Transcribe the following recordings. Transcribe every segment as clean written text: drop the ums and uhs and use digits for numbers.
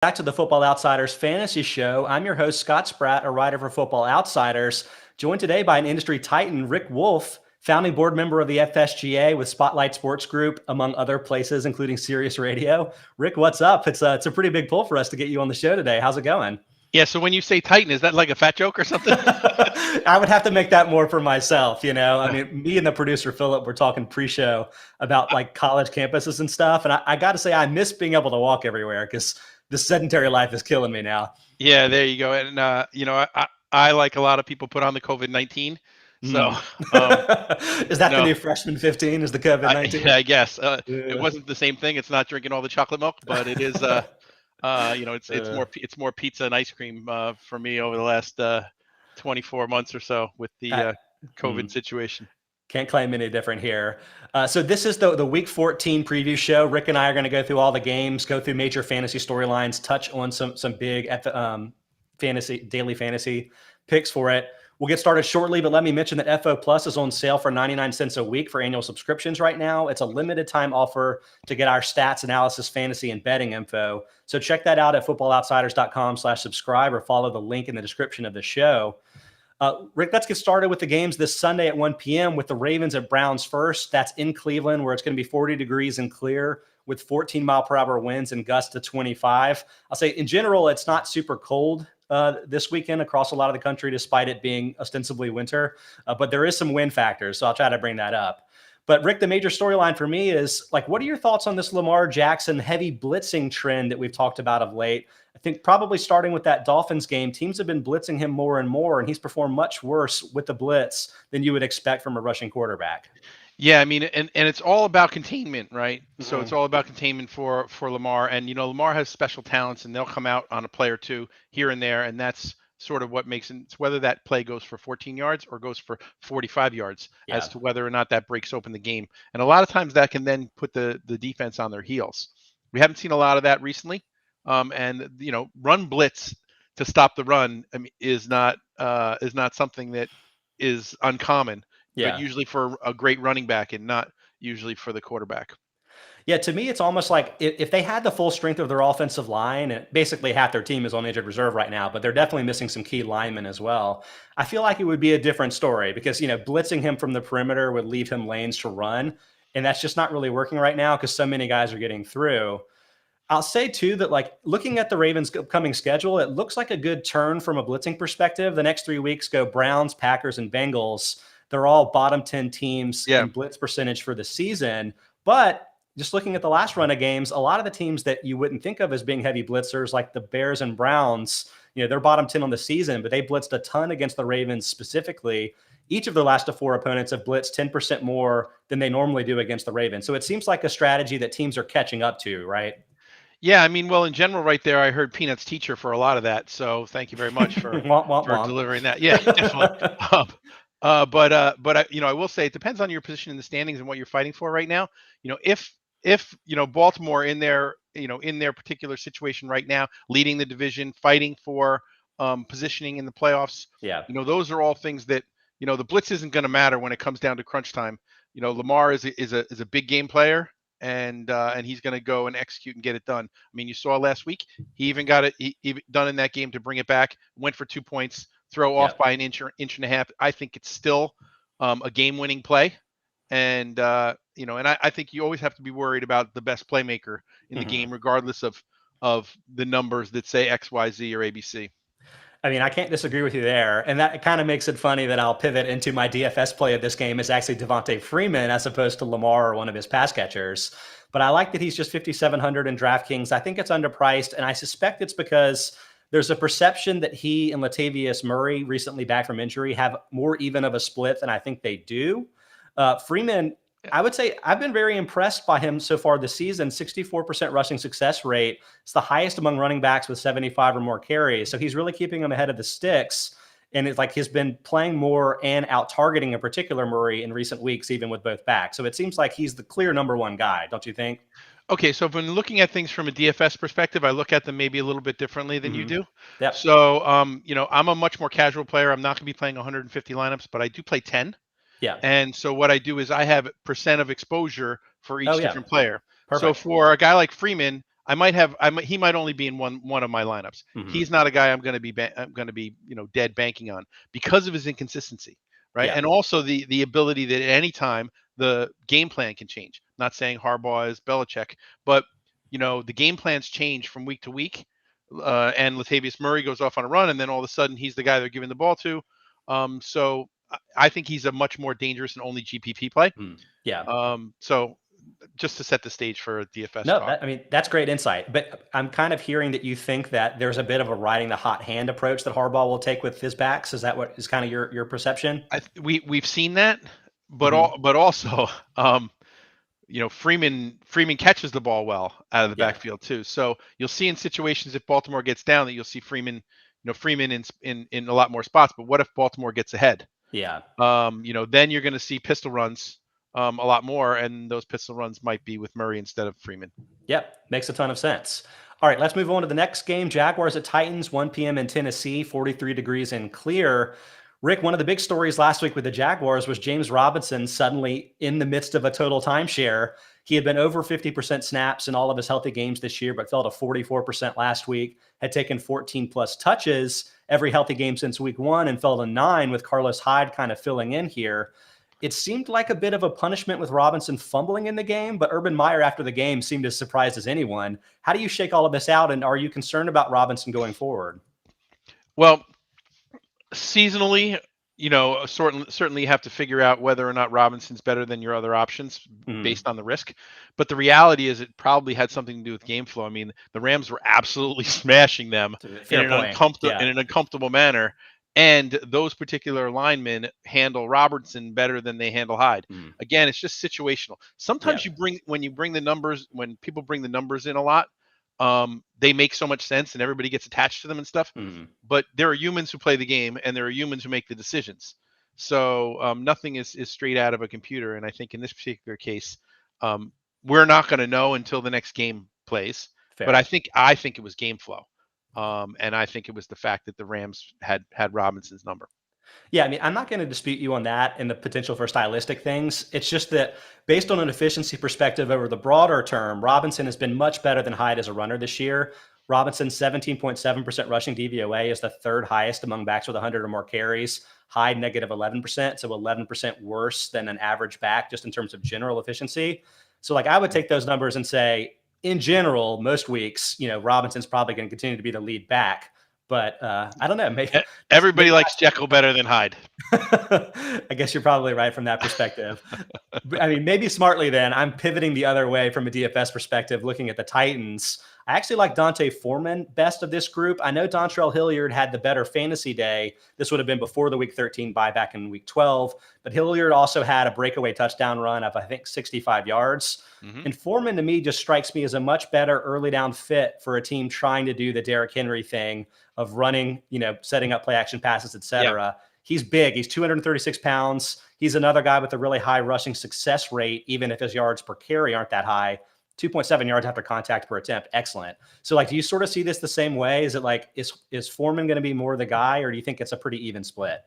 Back to the Football Outsiders Fantasy Show. I'm your host, Scott Spratt, a writer for Football Outsiders, joined today by an industry titan, Rick Wolf, founding board member of the FSGA with Spotlight Sports Group, among other places, including Sirius Radio. Rick, what's up? It's a pretty big pull for us to get you on the show today. How's it going? Yeah, so when you say Titan, is that like a fat joke or something? I would have to make that more for myself, you know? I mean, me and the producer, Philip, were talking pre-show about like college campuses and stuff. And I got to say, I miss being able to walk everywhere because the sedentary life is killing me now. Yeah, there you go. And, I like a lot of people, put on the COVID-19. So is that the new freshman 15 is the COVID-19? I guess. It wasn't the same thing. It's not drinking all the chocolate milk, but it is, it's more pizza and ice cream for me over the last 24 months or so with the COVID situation. Can't claim any different here. So this is the Week 14 preview show. Rick and I are going to go through all the games, go through major fantasy storylines, touch on some big daily fantasy picks for it. We'll get started shortly, but let me mention that FO Plus is on sale for 99 cents a week for annual subscriptions right now. It's a limited time offer to get our stats, analysis, fantasy, and betting info. So check that out at footballoutsiders.com/subscribe or follow the link in the description of the show. Rick, let's get started with the games this Sunday at 1 p.m. with the Ravens at Browns first. That's in Cleveland, where it's going to be 40 degrees and clear with 14-mile-per-hour winds and gusts to 25. I'll say, in general, it's not super cold this weekend across a lot of the country, despite it being ostensibly winter. But there is some wind factors, so I'll try to bring that up. But, Rick, the major storyline for me is, like, what are your thoughts on this Lamar Jackson heavy blitzing trend that we've talked about of late? I think probably starting with that Dolphins game, teams have been blitzing him more and more, and he's performed much worse with the blitz than you would expect from a rushing quarterback. Yeah, I mean, and it's all about containment, right? Mm-hmm. So it's all about containment for Lamar. And, Lamar has special talents, and they'll come out on a play or two here and there, and that's sort of what makes it, whether that play goes for 14 yards or goes for 45 yards as to whether or not that breaks open the game. And a lot of times that can then put the defense on their heels. We haven't seen a lot of that recently. Run blitz to stop the run is not something that is uncommon, but usually for a great running back and not usually for the quarterback. Yeah, to me, it's almost like if they had the full strength of their offensive line, and basically half their team is on injured reserve right now, but they're definitely missing some key linemen as well. I feel like it would be a different story because, blitzing him from the perimeter would leave him lanes to run. And that's just not really working right now because so many guys are getting through. I'll say, too, that like looking at the Ravens' upcoming schedule, it looks like a good turn from a blitzing perspective. The next 3 weeks go Browns, Packers, and Bengals. They're all bottom 10 teams in blitz percentage for the season. But just looking at the last run of games, a lot of the teams that you wouldn't think of as being heavy blitzers, like the Bears and Browns, they're bottom 10 on the season, but they blitzed a ton against the Ravens specifically. Each of their last 4 opponents have blitzed 10% more than they normally do against the Ravens. So it seems like a strategy that teams are catching up to, right? Yeah, I mean, well, in general, right there, I heard Peanut's teacher for a lot of that. So thank you very much for delivering that. Yeah, definitely. But I will say it depends on your position in the standings and what you're fighting for right now. If Baltimore in their particular situation right now, leading the division, fighting for positioning in the playoffs. Yeah. Those are all things that the blitz isn't going to matter when it comes down to crunch time. Lamar is a big game player. And he's going to go and execute and get it done. I mean, you saw last week, he even got it done in that game to bring it back, went for 2 points, throw off by an inch and a half. I think it's still a game-winning play. And, I think you always have to be worried about the best playmaker in the game, regardless of the numbers that say X, Y, Z, or ABC. I mean, I can't disagree with you there. And that kind of makes it funny that I'll pivot into my DFS play of this game is actually Devontae Freeman as opposed to Lamar or one of his pass catchers. But I like that he's just 5,700 in DraftKings. I think it's underpriced, and I suspect it's because there's a perception that he and Latavius Murray, recently back from injury, have more even of a split than I think they do. Freeman, I would say I've been very impressed by him so far this season. 64% rushing success rate. It's the highest among running backs with 75 or more carries. So he's really keeping them ahead of the sticks. And it's like he's been playing more and out targeting in particular Murray in recent weeks, even with both backs. So it seems like he's the clear number one guy, don't you think? Okay, so when looking at things from a DFS perspective, I look at them maybe a little bit differently than you do. Yep. So, I'm a much more casual player. I'm not going to be playing 150 lineups, but I do play 10. Yeah. And so what I do is I have percent of exposure for each different player. Perfect. So for a guy like Freeman, he might only be in one of my lineups. He's not a guy I'm going to be dead banking on because of his inconsistency, right? Yeah. And also the ability that at any time the game plan can change. Not saying Harbaugh is Belichick, but the game plans change from week to week. And Latavius Murray goes off on a run, and then all of a sudden he's the guy they're giving the ball to. So I think he's a much more dangerous and only GPP play. Yeah. So just to set the stage for DFS No, talk. that's great insight. But I'm kind of hearing that you think that there's a bit of a riding the hot hand approach that Harbaugh will take with his backs. Is that what is kind of your perception? We've seen that, but also Freeman catches the ball well out of the backfield too. So you'll see in situations if Baltimore gets down that you'll see Freeman in a lot more spots. But what if Baltimore gets ahead? Yeah. Then you're going to see pistol runs a lot more, and those pistol runs might be with Murray instead of Freeman. Yep, makes a ton of sense. All right, let's move on to the next game. Jaguars at Titans, 1 p.m. in Tennessee, 43 degrees and clear. Rick, one of the big stories last week with the Jaguars was James Robinson suddenly in the midst of a total timeshare. He had been over 50% snaps in all of his healthy games this year, but fell to 44% last week, had taken 14 plus touches every healthy game since week 1 and fell to 9 with Carlos Hyde kind of filling in here. It seemed like a bit of a punishment with Robinson fumbling in the game, but Urban Meyer after the game seemed as surprised as anyone. How do you shake all of this out, and are you concerned about Robinson going forward? Well, seasonally, certainly you have to figure out whether or not Robinson's better than your other options based on the risk. But the reality is it probably had something to do with game flow. I mean, the Rams were absolutely smashing them in an uncomfortable manner. And those particular linemen handle Robertson better than they handle Hyde. Again, it's just situational. Sometimes when people bring the numbers in a lot, they make so much sense and everybody gets attached to them and stuff. But there are humans who play the game and there are humans who make the decisions. So nothing is straight out of a computer. And I think in this particular case, we're not going to know until the next game plays. Fair. But I think it was game flow. And I think it was the fact that the Rams had Robinson's number. Yeah, I mean, I'm not going to dispute you on that and the potential for stylistic things. It's just that based on an efficiency perspective over the broader term, Robinson has been much better than Hyde as a runner this year. Robinson's 17.7% rushing DVOA is the third highest among backs with 100 or more carries. Hyde negative 11%, so 11% worse than an average back just in terms of general efficiency. So I would take those numbers and say, in general, most weeks, Robinson's probably going to continue to be the lead back. But I don't know. Maybe everybody likes Jekyll better than Hyde. I guess you're probably right from that perspective. I mean, maybe smartly then, I'm pivoting the other way from a DFS perspective, looking at the Titans. I actually like Dante Foreman best of this group. I know Dontrell Hilliard had the better fantasy day. This would have been before the Week 13 bye back in Week 12. But Hilliard also had a breakaway touchdown run of, I think, 65 yards. And Foreman, to me, just strikes me as a much better early down fit for a team trying to do the Derrick Henry thing of running, setting up play action passes, et cetera. Yeah. He's big. He's 236 pounds. He's another guy with a really high rushing success rate, even if his yards per carry aren't that high. 2.7 yards after contact per attempt. Excellent. So do you sort of see this the same way? Is it is Foreman going to be more the guy, or do you think it's a pretty even split?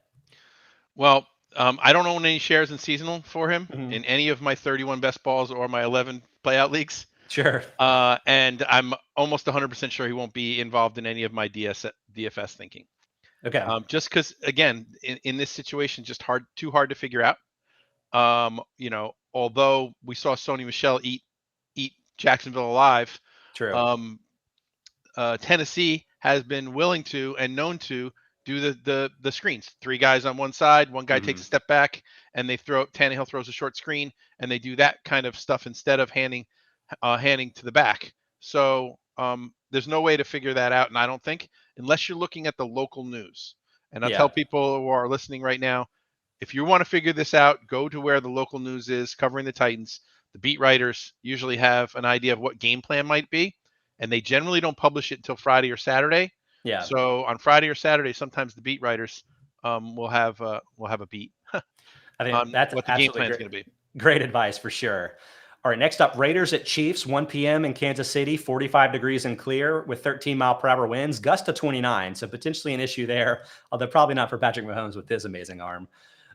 Well, I don't own any shares in seasonal for him in any of my 31 best balls or my 11 playout leagues. Sure. And I'm almost 100% sure he won't be involved in any of my DFS thinking. Okay. Just because, again, in this situation, just too hard to figure out. Although we saw Sony Michel eat Jacksonville alive. True. Tennessee has been willing to and known to do the screens. 3 guys on one side, one guy takes a step back, and Tannehill throws a short screen, and they do that kind of stuff instead of handing to the back. So there's no way to figure that out, and I don't think, unless you're looking at the local news. And I'll tell people who are listening right now, if you want to figure this out, go to where the local news is covering the Titans. The beat writers usually have an idea of what game plan might be, and they generally don't publish it until Friday or Saturday. Yeah. So on Friday or Saturday, sometimes the beat writers will have a beat. I think that's what the game plan is going to be. Great advice for sure. All right, next up, Raiders at Chiefs, 1 p.m. in Kansas City, 45 degrees and clear with 13-mile-per-hour winds, gust to 29, so potentially an issue there, although probably not for Patrick Mahomes with his amazing arm.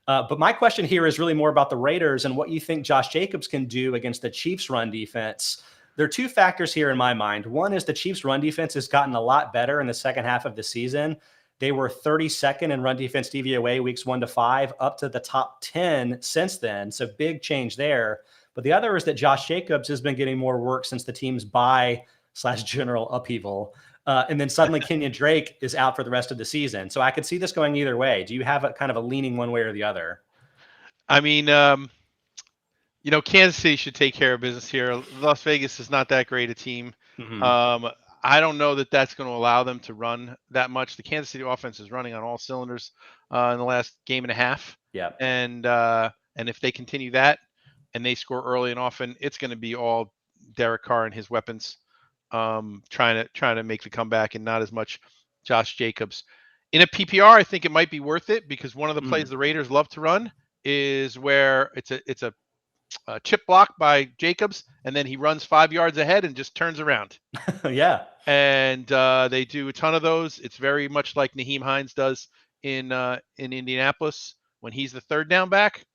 But my question here is really more about the Raiders and what you think Josh Jacobs can do against the Chiefs' run defense. There are two factors here in my mind. One is the Chiefs' run defense has gotten a lot better in the second half of the season. They were 32nd in run defense DVOA weeks 1 to 5, up to the top 10 since then. So big change there. But the other is that Josh Jacobs has been getting more work since the team's bye/general upheaval. And then suddenly Kenyon Drake is out for the rest of the season. So I could see this going either way. Do you have a kind of a leaning one way or the other? I mean, Kansas City should take care of business here. Las Vegas is not that great a team. Mm-hmm. I don't know that that's going to allow them to run that much. The Kansas City offense is running on all cylinders in the last game and a half. Yeah. And if they continue that and they score early and often, it's going to be all Derek Carr and his weapons trying to make the comeback, and not as much Josh Jacobs. In a PPR, I think it might be worth it, because one of the plays the Raiders love to run is where it's a chip block by Jacobs, and then he runs 5 yards ahead and just turns around. Yeah. And they do a ton of those. It's very much like Nyheim Hines does in Indianapolis when he's the third down back,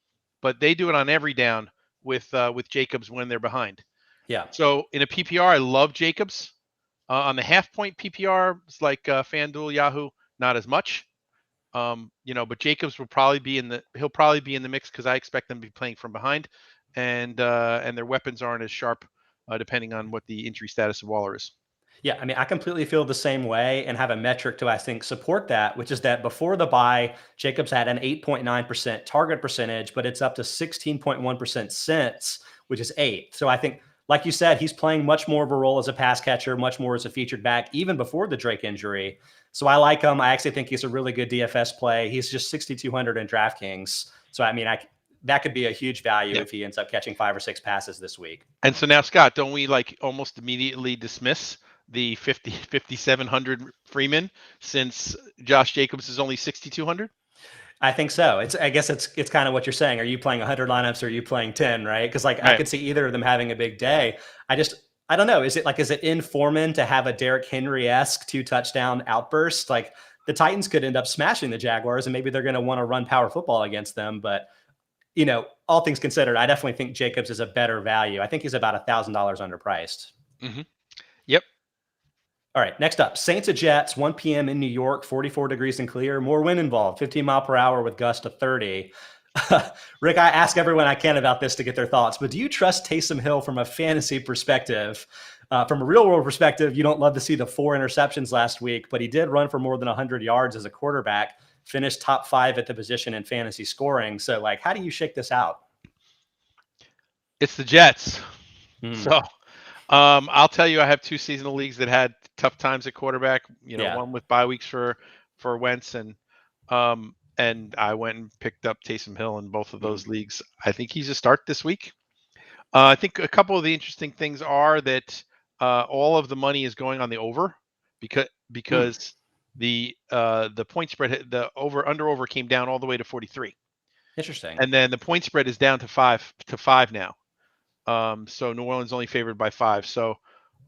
but they do it on every down with Jacobs when they're behind. Yeah. So in a PPR, I love Jacobs. On the half-point PPR, it's like FanDuel, Yahoo, not as much. But Jacobs will probably be in the mix, because I expect them to be playing from behind, and their weapons aren't as sharp, depending on what the injury status of Waller is. Yeah, I mean, I completely feel the same way, and have a metric to, I think, support that, which is that before the bye, Jacobs had an 8.9% target percentage, but it's up to 16.1% since, which is 8. So I think, like you said, he's playing much more of a role as a pass catcher, much more as a featured back, even before the Drake injury. So I like him. I actually think he's a really good DFS play. He's just 6,200 in DraftKings. So, I mean, that could be a huge value if he ends up catching 5 or 6 passes this week. And so now, Scott, don't we almost immediately dismiss the 5,700 Freeman, since Josh Jacobs is only 6,200? I think so. I guess it's kind of what you're saying. Are you playing 100 lineups, or are you playing 10, right? Because I could see either of them having a big day. I don't know. Is it in Foreman to have a Derrick Henry-esque 2-touchdown outburst? Like, the Titans could end up smashing the Jaguars, and maybe they're going to want to run power football against them. But, all things considered, I definitely think Jacobs is a better value. I think he's about $1,000 underpriced. Mm-hmm. Yep. All right, next up, Saints at Jets, 1 p.m. in New York, 44 degrees and clear, more wind involved, 15 mile per hour with gusts to 30. Rick, I ask everyone I can about this to get their thoughts, but do you trust Taysom Hill from a fantasy perspective? From a real world perspective, you don't love to see the 4 interceptions last week, but he did run for more than 100 yards as a quarterback, finished top 5 at the position in fantasy scoring. So, how do you shake this out? It's the Jets. So I'll tell you, I have 2 seasonal leagues that had tough times at quarterback, one with bye weeks for Wentz, and I went and picked up Taysom Hill in both of those leagues. I think he's a start this week. I think a couple of the interesting things are that all of the money is going on the over, because the point spread, the over came down all the way to 43. Interesting. And then the point spread is down to 5 now. So New Orleans only favored by 5. So,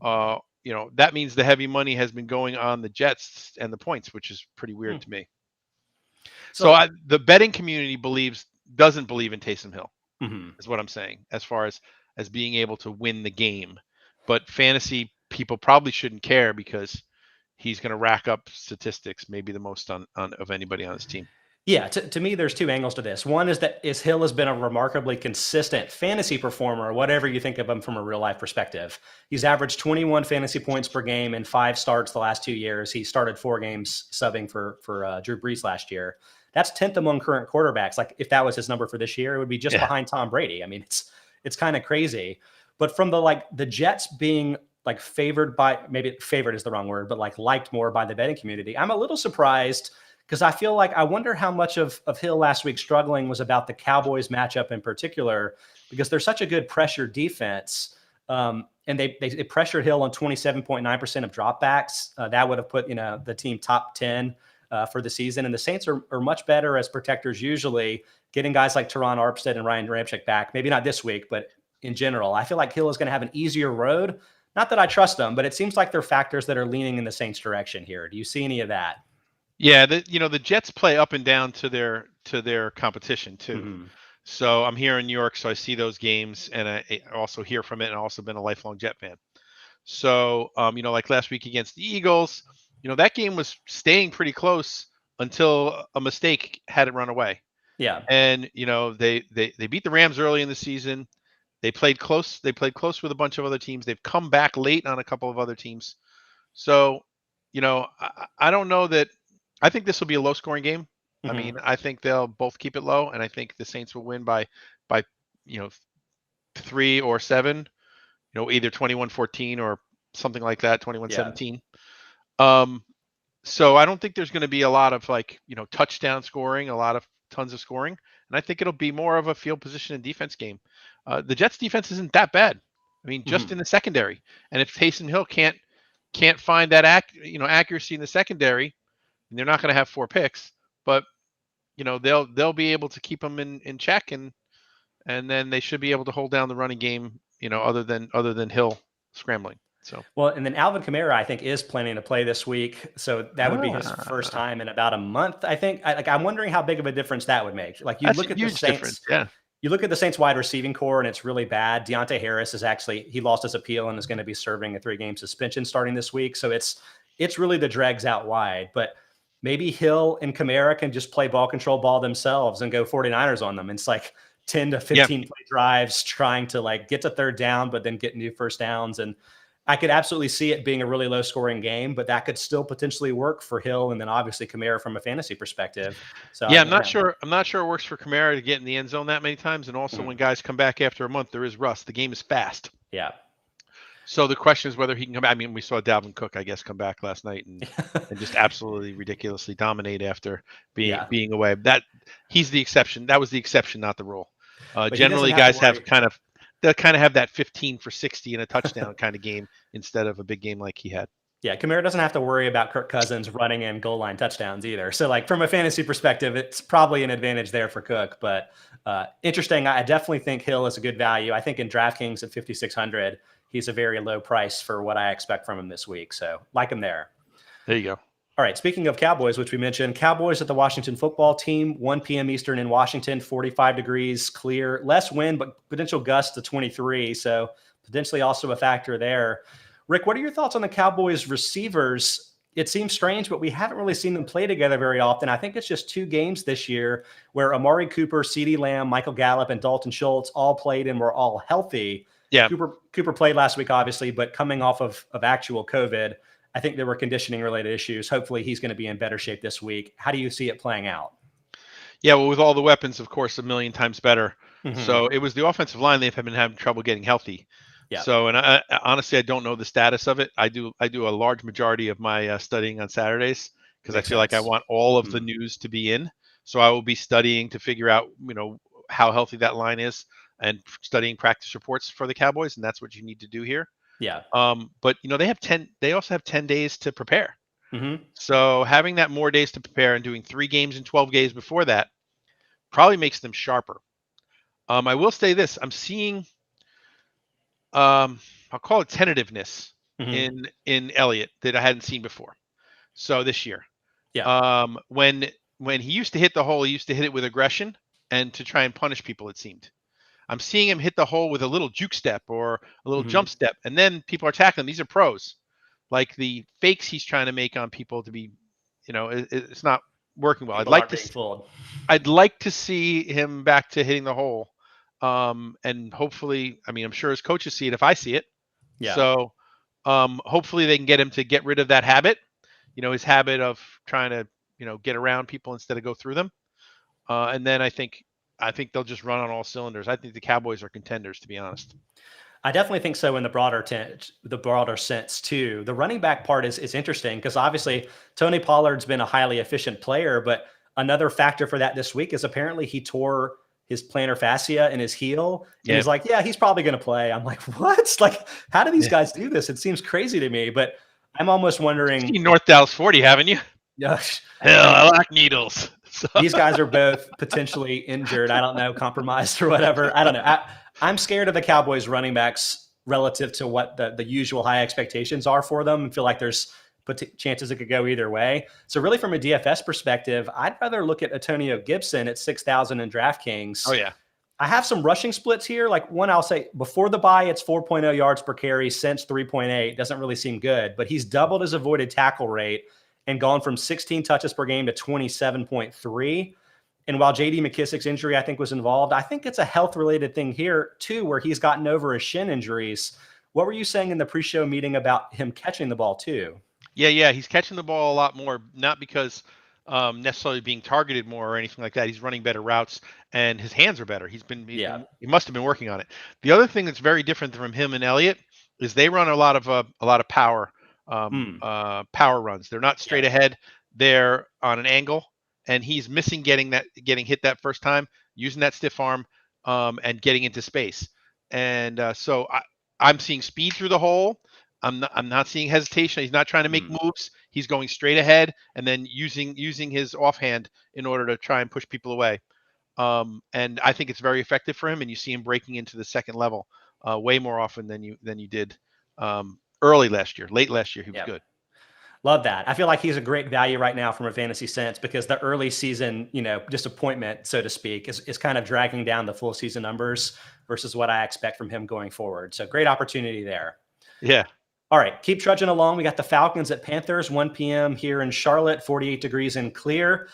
that means the heavy money has been going on the Jets and the points, which is pretty weird to me. So the betting community doesn't believe in Taysom Hill, is what I'm saying, as far as being able to win the game. But fantasy people probably shouldn't care, because he's going to rack up statistics, maybe the most of anybody on his team. Yeah, to me, there's 2 angles to this. One is that Hill has been a remarkably consistent fantasy performer, whatever you think of him from a real life perspective. He's averaged 21 fantasy points per game in 5 starts the last 2 years. He started 4 games subbing for Drew Brees last year. That's 10th among current quarterbacks. If that was his number for this year, it would be just behind Tom Brady. I mean, it's kind of crazy. But from the Jets being favored by, maybe favored is the wrong word, but liked more by the betting community, I'm a little surprised, because I feel I wonder how much of Hill last week struggling was about the Cowboys matchup in particular, because they're such a good pressure defense. And they pressured Hill on 27.9% of dropbacks. That would have put, the team top 10 for the season. And the Saints are much better as protectors, usually getting guys like Teron Armstead and Ryan Ramczyk back. Maybe not this week, but in general, I feel like Hill is going to have an easier road. Not that I trust them, but it seems like there are factors that are leaning in the Saints direction here. Do you see any of that? Yeah, the Jets play up and down to their competition too. So I'm here in New York, so I see those games, and I also hear from it, and I've also been a lifelong Jet fan. So, like last week against the Eagles, that game was staying pretty close until a mistake had it run away. Yeah. And, they beat the Rams early in the season. They played close. They played close with a bunch of other teams. They've come back late on a couple of other teams. So, I don't know that. I think this will be a low-scoring game. Mm-hmm. I mean, I think they'll both keep it low, and I think the Saints will win by 3 or 7. Either 21-14 or something like that, 21-17. So I don't think there's going to be a lot of touchdown scoring, tons of scoring, and I think it'll be more of a field position and defense game. The Jets defense isn't that bad. I mean, just in the secondary, and if Taysom Hill can't find that accuracy in the secondary, and they're not going to have 4 picks, but they'll be able to keep them in check, and then they should be able to hold down the running game. Other than Hill scrambling. So well, and then Alvin Kamara, I think, is planning to play this week, so that would be his first time in about a month. I think. I'm wondering how big of a difference that would make. You look at the Saints. Yeah. You look at the Saints wide receiving core, and it's really bad. Deontay Harris he lost his appeal and is going to be serving a 3-game suspension starting this week. So it's really the dregs out wide. But maybe Hill and Kamara can just play ball themselves and go 49ers on them. It's 10 to 15 play drives trying to get to third down, but then get new first downs. And I could absolutely see it being a really low scoring game, but that could still potentially work for Hill. And then obviously Kamara from a fantasy perspective. So yeah, I'm not sure it works for Kamara to get in the end zone that many times. And also when guys come back after a month, there is rust. The game is fast. Yeah. So the question is whether he can come back. I mean, we saw Dalvin Cook, I guess, come back last night and just absolutely ridiculously dominate after being away. He's the exception. That was the exception, not the rule. Generally, guys have have that 15 for 60 and a touchdown kind of game instead of a big game like he had. Yeah, Kamara doesn't have to worry about Kirk Cousins running in goal line touchdowns either. So, from a fantasy perspective, it's probably an advantage there for Cook. But interesting. I definitely think Hill is a good value. I think in DraftKings at 5,600, he's a very low price for what I expect from him this week. So, like him there. There you go. All right, speaking of Cowboys, which we mentioned, Cowboys at the Washington football team, 1 p.m. Eastern in Washington, 45 degrees, clear, less wind, but potential gusts to 23. So potentially also a factor there. Rick, what are your thoughts on the Cowboys receivers? It seems strange, but we haven't really seen them play together very often. I think it's just 2 games this year where Amari Cooper, CeeDee Lamb, Michael Gallup, and Dalton Schultz all played and were all healthy. Yeah. Cooper played last week, obviously, but coming off of actual COVID, I think there were conditioning related issues. Hopefully he's going to be in better shape this week. How do you see it playing out? Yeah, well, with all the weapons, of course, a million times better. Mm-hmm. So it was the offensive line they've been having trouble getting healthy. Yeah. So, and I honestly, I don't know the status of it. I do a large majority of my studying on Saturdays because I feel like I want all of the news to be in. So I will be studying to figure out, how healthy that line is and studying practice reports for the Cowboys. And that's what you need to do here. Yeah. But they also have 10 days to prepare. Mm-hmm. So having that more days to prepare and doing 3 games in 12 days before that probably makes them sharper. I will say this, I'm seeing, I'll call it tentativeness in Elliott that I hadn't seen before. So this year, when he used to hit the hole, he used to hit it with aggression and to try and punish people, it seemed. I'm seeing him hit the hole with a little juke step or a little jump step, and then people are tackling. These are pros. Like the fakes he's trying to make on people to be, it's not working well. I'd like to see him back to hitting the hole, and hopefully, I'm sure his coaches see it if I see it. Yeah. So, hopefully they can get him to get rid of that habit. His habit of trying to, get around people instead of go through them. And then I think they'll just run on all cylinders. I think the Cowboys are contenders, to be honest. I definitely think so in the broader sense too. The running back part is interesting because obviously Tony Pollard's been a highly efficient player, but another factor for that this week is apparently he tore his plantar fascia in his heel. And he's like, yeah, he's probably going to play. I'm like, what? How do these guys do this? It seems crazy to me, but I'm almost wondering. You've seen North Dallas 40, haven't you? Yeah. Hell, I like needles. So. These guys are both potentially injured. I don't know, compromised or whatever. I don't know. I'm scared of the Cowboys running backs relative to what the usual high expectations are for them and feel like there's chances it could go either way. So really from a DFS perspective, I'd rather look at Antonio Gibson at 6,000 in DraftKings. Oh yeah. I have some rushing splits here. Like one, I'll say before the bye, it's 4.0 yards per carry. Since 3.8, doesn't really seem good, but he's doubled his avoided tackle rate and gone from 16 touches per game to 27.3. And while J.D. McKissick's injury, I think, was involved, I think it's a health-related thing here, too, where he's gotten over his shin injuries. What were you saying in the pre-show meeting about him catching the ball, too? Yeah, he's catching the ball a lot more, not because necessarily being targeted more or anything like that. He's running better routes, and his hands are better. He must have been working on it. The other thing that's very different from him and Elliott is they run a lot of power power runs. They're not straight ahead. They're on an angle, and he's missing getting hit that first time, using that stiff arm, and getting into space. And so I'm seeing speed through the hole. I'm not seeing hesitation. He's not trying to make moves. He's going straight ahead and then using his offhand in order to try and push people away. And I think it's very effective for him. And you see him breaking into the second level way more often than you did early last year. Late last year, he was good. Love that. I feel like he's a great value right now from a fantasy sense because the early season, disappointment, so to speak, is kind of dragging down the full season numbers versus what I expect from him going forward. So great opportunity there. Yeah. All right, keep trudging along. We got the Falcons at Panthers, 1 p.m. here in Charlotte, 48 degrees and clear.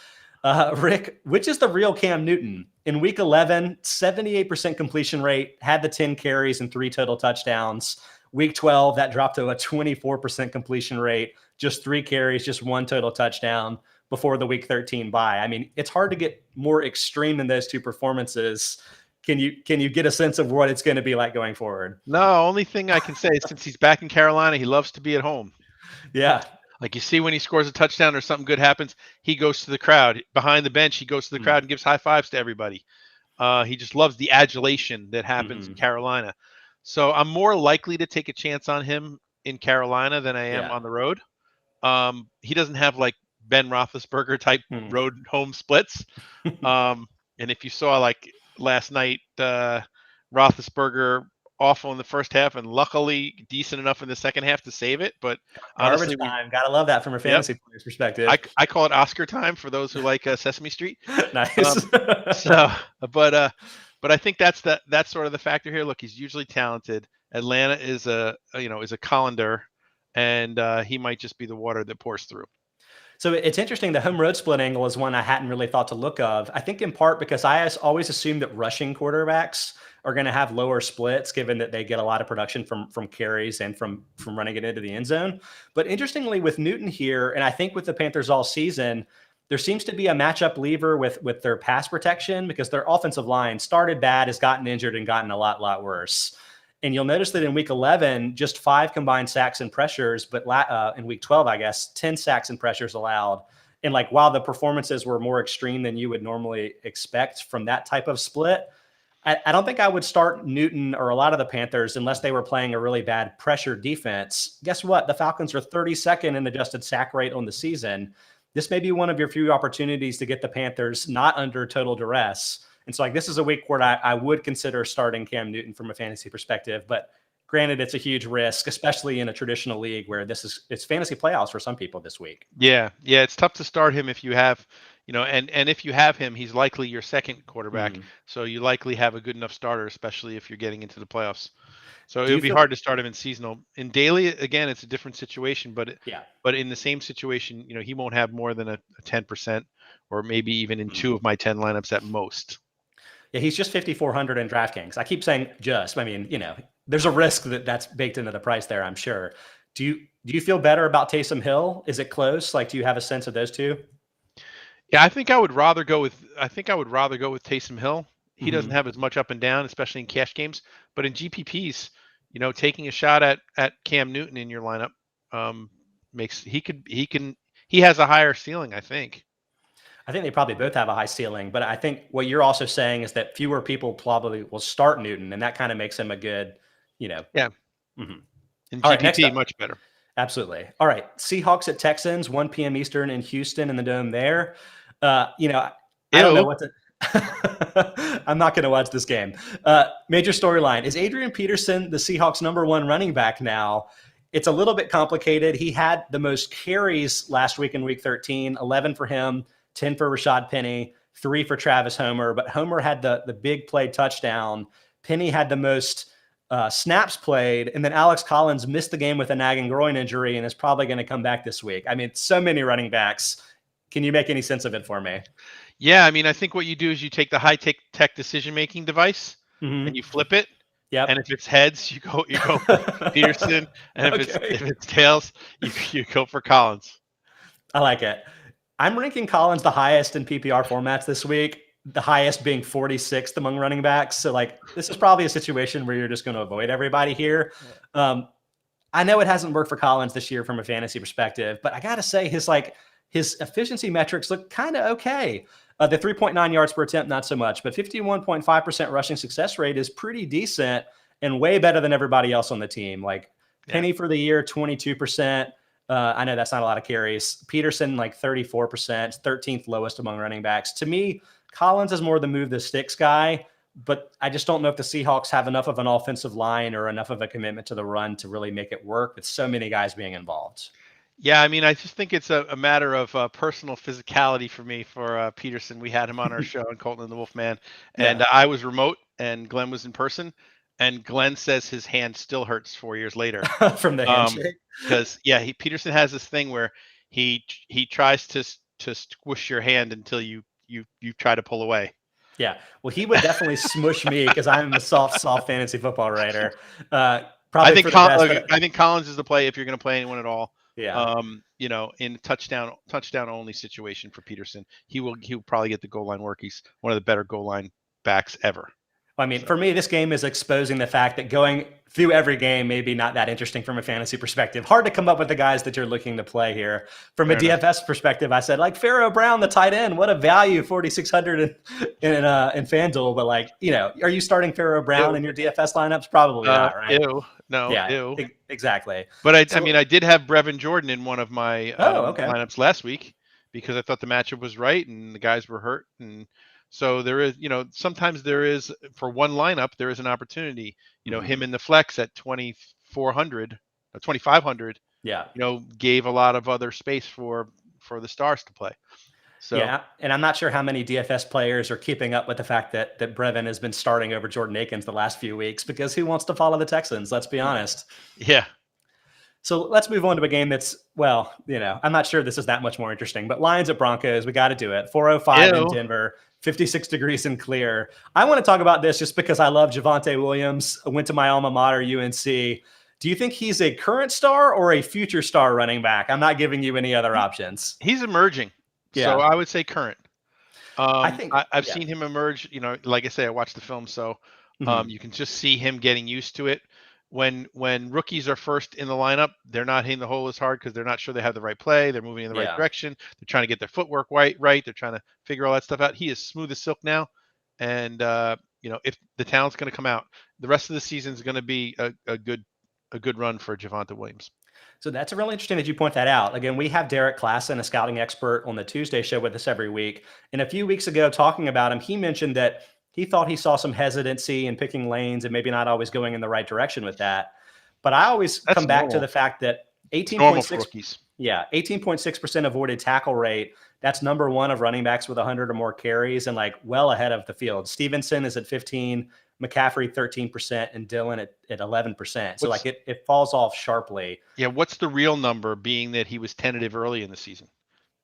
Rick, which is the real Cam Newton? In week 11, 78% completion rate, had the 10 carries and 3 total touchdowns. Week 12, that dropped to a 24% completion rate, just 3 carries, just 1 total touchdown before the week 13 bye. I mean, it's hard to get more extreme than those two performances. Can you get a sense of what it's going to be like going forward? No, only thing I can say is since he's back in Carolina, he loves to be at home. Yeah. Like you see when he scores a touchdown or something good happens, he goes to the crowd. Behind the bench, he goes to the crowd and gives high fives to everybody. He just loves the adulation that happens in Carolina. So I'm more likely to take a chance on him in Carolina than I am on the road. He doesn't have like Ben Roethlisberger type road home splits. And if you saw like last night, Roethlisberger awful in the first half and luckily decent enough in the second half to save it. But honestly, gotta love that from a fantasy player's perspective. I call it Oscar time for those who like Sesame Street. Nice. But I think that's sort of the factor here. Look, he's usually talented. Atlanta is a colander, and he might just be the water that pours through. So it's interesting. The home road split angle is one I hadn't really thought to look of. I think in part because I always assumed that rushing quarterbacks are going to have lower splits, given that they get a lot of production from carries and from running it into the end zone. But interestingly, with Newton here, and I think with the Panthers all season, there seems to be a matchup lever with their pass protection because their offensive line started bad, has gotten injured, and gotten a lot worse. And you'll notice that in week 11, just 5 combined sacks and pressures, but in week 12, I guess, 10 sacks and pressures allowed. And like, while the performances were more extreme than you would normally expect from that type of split, I don't think I would start Newton or a lot of the Panthers unless they were playing a really bad pressure defense. Guess what? The Falcons are 32nd in adjusted sack rate on the season. This may be one of your few opportunities to get the Panthers not under total duress. And so, like, this is a week where I would consider starting Cam Newton from a fantasy perspective. But granted, it's a huge risk, especially in a traditional league where it's fantasy playoffs for some people this week. Yeah, it's tough to start him if you have, and if you have him, he's likely your second quarterback. So you likely have a good enough starter, especially if you're getting into the playoffs. So it would be hard to start him in seasonal. In daily, again, it's a different situation. But in the same situation, he won't have more than a 10%, or maybe even in 2 of my 10 lineups at most. Yeah, he's just 5,400 in DraftKings. I keep saying just. I mean, there's a risk that's baked into the price there, I'm sure. Do you feel better about Taysom Hill? Is it close? Like, do you have a sense of those two? Yeah, I think I would rather go with Taysom Hill. He doesn't have as much up and down, especially in cash games. But in GPPs, taking a shot at Cam Newton in your lineup he has a higher ceiling, I think. I think they probably both have a high ceiling, but I think what you're also saying is that fewer people probably will start Newton, and that kind of makes him a good, Yeah. Mm-hmm. In GPP, much better. Absolutely. All right. Seahawks at Texans, 1 p.m. Eastern in Houston in the Dome there. I don't know what to... I'm not going to watch this game. Major storyline. Is Adrian Peterson the Seahawks' #1 running back now? It's a little bit complicated. He had the most carries last week in week 13, 11 for him, 10 for Rashad Penny, 3 for Travis Homer, but Homer had the big play touchdown. Penny had the most snaps played, and then Alex Collins missed the game with a nagging groin injury and is probably going to come back this week. I mean, so many running backs. Can you make any sense of it for me? Yeah, I mean, I think what you do is you take the high-tech decision-making device and you flip it. Yep. And if it's heads, you go for Peterson, and if it's tails, you go for Collins. I like it. I'm ranking Collins the highest in PPR formats this week, the highest being 46th among running backs. So, like, this is probably a situation where you're just going to avoid everybody here. I know it hasn't worked for Collins this year from a fantasy perspective, but I got to say his efficiency metrics look kind of okay. The 3.9 yards per attempt, not so much, but 51.5% rushing success rate is pretty decent and way better than everybody else on the team. Like Penny for the year, 22%. I know that's not a lot of carries. Peterson, like 34%, 13th lowest among running backs. To me, Collins is more the move the sticks guy, but I just don't know if the Seahawks have enough of an offensive line or enough of a commitment to the run to really make it work with so many guys being involved. Yeah, I mean, I just think it's a matter of personal physicality for me for Peterson. We had him on our show on Colton and the Wolfman, and I was remote, and Glenn was in person. And Glenn says his hand still hurts 4 years later from the handshake. Because Peterson has this thing where he tries to squish your hand until you try to pull away. Yeah, well, he would definitely smush me because I'm a soft fantasy football writer. I think Collins is the play if you're going to play anyone at all. Yeah. In touchdown only situation for Peterson, he'll probably get the goal line work. He's one of the better goal line backs ever. I mean, for me, this game is exposing the fact that going through every game may be not that interesting from a fantasy perspective. Hard to come up with the guys that you're looking to play here. From a DFS perspective, I said, like, Pharaoh Brown, the tight end, what a value, 4,600 in FanDuel. But, are you starting Pharaoh Brown in your DFS lineups? Probably not, right? Ew. Exactly. But I did have Brevin Jordan in one of my lineups last week because I thought the matchup was right and the guys were hurt. And so there is, sometimes there is, for one lineup, there is an opportunity, him in the flex at 2,400 or 2,500, gave a lot of other space for the stars to play. So, yeah, and I'm not sure how many DFS players are keeping up with the fact that Brevin has been starting over Jordan Akins the last few weeks because who wants to follow the Texans? Let's be honest. Yeah. So let's move on to a game that's, I'm not sure this is that much more interesting, but Lions at Broncos, we got to do it. 4:05 in Denver, 56 degrees and clear. I want to talk about this just because I love Javonte Williams. I went to my alma mater, UNC. Do you think he's a current star or a future star running back? I'm not giving you any other options. He's emerging. Yeah. So I would say current. I think I've seen him emerge. Like I say, I watched the film, so you can just see him getting used to it. When rookies are first in the lineup, they're not hitting the hole as hard because they're not sure they have the right play. They're moving in the right direction. They're trying to get their footwork right. They're trying to figure all that stuff out. He is smooth as silk now, and if the talent's going to come out, the rest of the season is going to be a good run for Javonte Williams. So that's really interesting that you point that out. Again, we have Derek Klassen, a scouting expert, on the Tuesday show with us every week. And a few weeks ago, talking about him, he mentioned that he thought he saw some hesitancy in picking lanes and maybe not always going in the right direction with that. But I always come back to the fact that 18.6% avoided tackle rate. That's number one of running backs with 100 or more carries and well ahead of the field. Stevenson is at 15, McCaffrey 13%, and Dillon at 11%. So it falls off sharply. Yeah, what's the real number, being that he was tentative early in the season?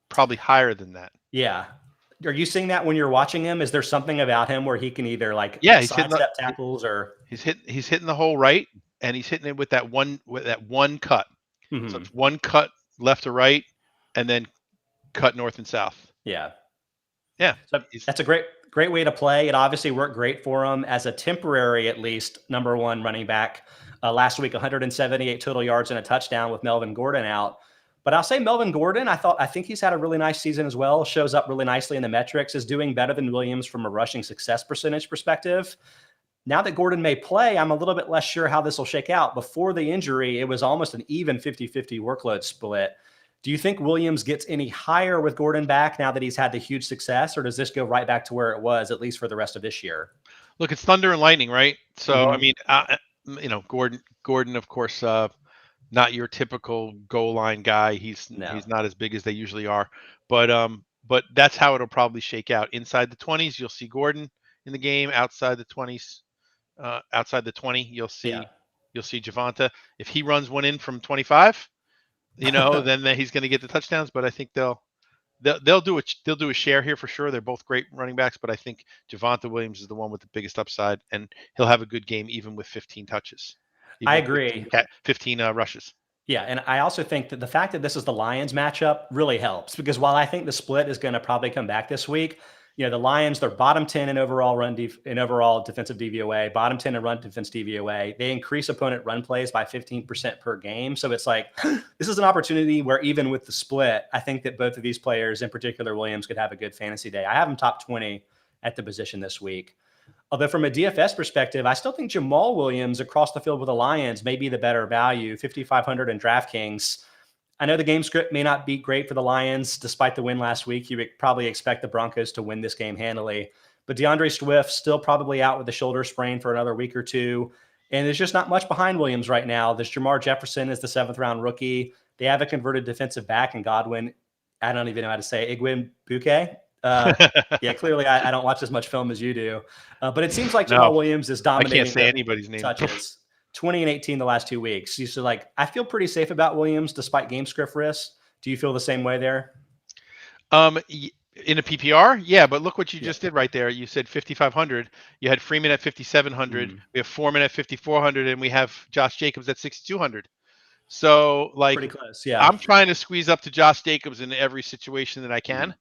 Probably higher than that. Yeah. Are you seeing that when you're watching him? Is there something about him where he can either sidestep tackles or he's hitting the hole right, and he's hitting it with that one cut. Mm-hmm. So it's one cut left to right, and then cut north and south. Yeah. So that's a great way to play. It obviously worked great for him as a temporary, at least, number one running back. Last week, 178 total yards and a touchdown with Melvin Gordon out. But I'll say Melvin Gordon, I think he's had a really nice season as well. Shows up really nicely in the metrics, is doing better than Williams from a rushing success percentage perspective. Now that Gordon may play, I'm a little bit less sure how this will shake out. Before the injury, it was almost an even 50-50 workload split. Do you think Williams gets any higher with Gordon back now that he's had the huge success, or does this go right back to where it was, at least for the rest of this year? Look, it's thunder and lightning, right? So, I mean, Gordon, of course, not your typical goal line guy. He's not as big as they usually are, but but that's how it'll probably shake out. Inside the 20s, you'll see Gordon in the game. Outside the 20s, outside the 20, you'll see Javonte. If he runs one in from 25, then he's going to get the touchdowns. But I think they'll do a share here for sure. They're both great running backs, but I think Javonte Williams is the one with the biggest upside, and he'll have a good game even with 15 touches. I agree. 15 rushes. Yeah, and I also think that the fact that this is the Lions matchup really helps, because while I think the split is going to probably come back this week, the Lions, they're bottom 10 in overall overall defensive DVOA, bottom 10 in run defense DVOA. They increase opponent run plays by 15% per game. So it's like, this is an opportunity where even with the split, I think that both of these players, in particular Williams, could have a good fantasy day. I have them top 20 at the position this week. Although from a DFS perspective, I still think Jamal Williams across the field with the Lions may be the better value, 5,500 in DraftKings. I know the game script may not be great for the Lions. Despite the win last week, you would probably expect the Broncos to win this game handily. But DeAndre Swift still probably out with a shoulder sprain for another week or two. And there's just not much behind Williams right now. There's Jamar Jefferson is the 7th-round rookie. They have a converted defensive back in Godwin. I don't even know how to say it. Igwin Buke. Yeah, clearly I don't watch as much film as you do. But it seems like Jamal Williams is dominating. I can't say anybody's name. Touches. 20 and 18 the last 2 weeks. So I feel pretty safe about Williams despite game script risks. Do you feel the same way there? In a PPR? Yeah, but look what you just did right there. You said 5,500. You had Freeman at 5,700. We have Foreman at 5,400, and we have Josh Jacobs at 6,200. So, pretty close. Yeah, I'm trying to squeeze up to Josh Jacobs in every situation that I can.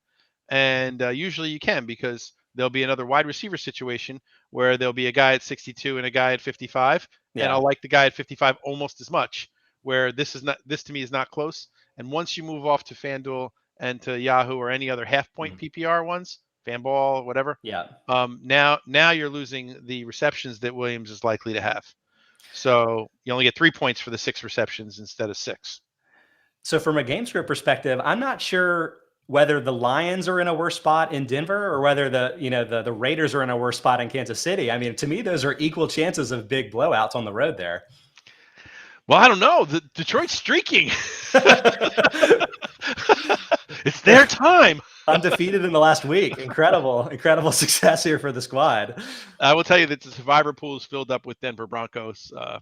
And usually you can, because there'll be another wide receiver situation where there'll be a guy at 62 and a guy at 55. And I'll like the guy at 55 almost as much, where this to me is not close. And once you move off to FanDuel and to Yahoo or any other half-point PPR ones, FanBall, whatever. Yeah. Now you're losing the receptions that Williams is likely to have. So you only get 3 points for the 6 receptions instead of 6. So from a game script perspective, I'm not sure whether the Lions are in a worse spot in Denver or whether the Raiders are in a worse spot in Kansas City. I mean, to me, those are equal chances of big blowouts on the road there. Well, I don't know. The Detroit's streaking. It's their time. Undefeated in the last week. Incredible success here for the squad. I will tell you that the survivor pool is filled up with Denver Broncos. I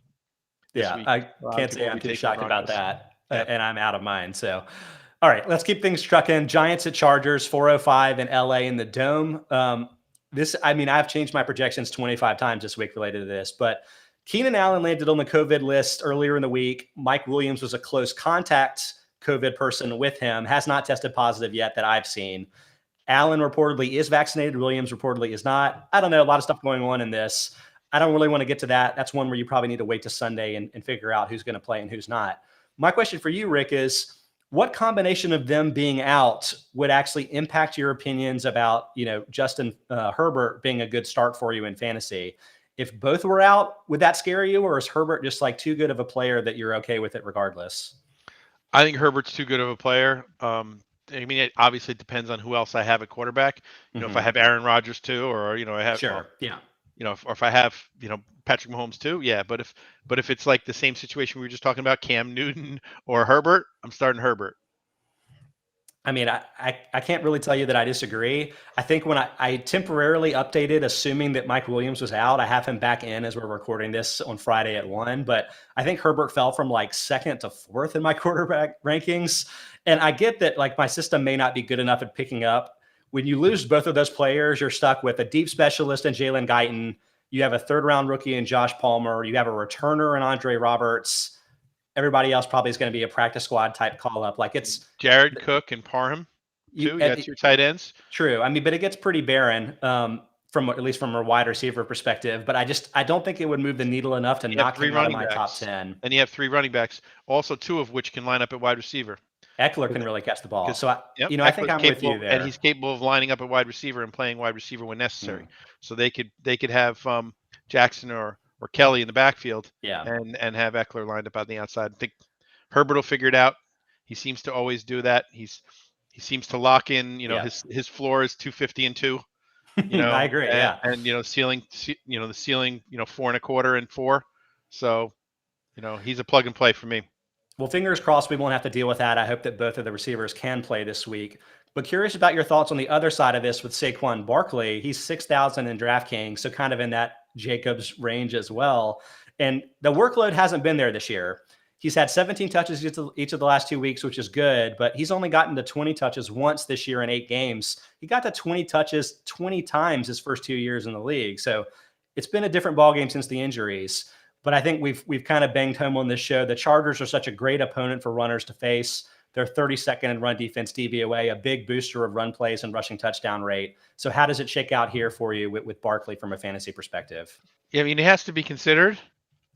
can't say I'm too shocked about that. And I'm out of mine. So, all right, let's keep things trucking. Giants at Chargers, 4:05 in LA in the Dome. I've changed my projections 25 times this week related to this, but Keenan Allen landed on the COVID list earlier in the week. Mike Williams was a close contact COVID person with him, has not tested positive yet that I've seen. Allen reportedly is vaccinated. Williams reportedly is not. I don't know, a lot of stuff going on in this. I don't really want to get to that. That's one where you probably need to wait to Sunday and figure out who's going to play and who's not. My question for you, Rick, is what combination of them being out would actually impact your opinions about, Justin Herbert being a good start for you in fantasy? If both were out, would that scare you, or is Herbert just too good of a player that you're okay with it regardless? I think Herbert's too good of a player. It obviously depends on who else I have at quarterback. If I have Aaron Rodgers too, or I have or if I have Patrick Mahomes too, yeah. But if it's like the same situation we were just talking about, Cam Newton or Herbert, I'm starting Herbert. I mean, I can't really tell you that I disagree. I think when I temporarily updated, assuming that Mike Williams was out, I have him back in as we're recording this on Friday at 1. But I think Herbert fell from 2nd to 4th in my quarterback rankings. And I get that my system may not be good enough at picking up. When you lose both of those players, you're stuck with a deep specialist in Jalen Guyton. You have a 3rd-round rookie in Josh Palmer. You have a returner in Andre Roberts. Everybody else probably is going to be a practice squad type call up. It's Jared Cook and Parham too. That's your tight ends. True. But it gets pretty barren at least from a wide receiver perspective. But I don't think it would move the needle enough to knock him out of my top 10. And you have 3 running backs, also 2 of which can line up at wide receiver. Eckler can really catch the ball. So I think I'm with you there. And he's capable of lining up at wide receiver and playing wide receiver when necessary. So they could have Jackson or Kelly in the backfield, and have Eckler lined up on the outside. I think Herbert will figure it out. He seems to always do that. He seems to lock in. His floor is 250 and 2. I agree. And ceiling. The ceiling. 4.25 and 4. So, he's a plug and play for me. Well, fingers crossed we won't have to deal with that. I hope that both of the receivers can play this week. But curious about your thoughts on the other side of this with Saquon Barkley. He's 6,000 in DraftKings, so kind of in that Jacobs range as well. And the workload hasn't been there this year. He's had 17 touches each of the last 2 weeks, which is good, but he's only gotten to 20 touches once this year in 8 games. He got to 20 touches 20 times his first 2 years in the league. So it's been a different ballgame since the injuries. But I think we've kind of banged home on this show. The Chargers are such a great opponent for runners to face. They're 32nd in run defense DVOA, a big booster of run plays and rushing touchdown rate. So how does it shake out here for you with Barkley from a fantasy perspective? Yeah, I mean, it has to be considered.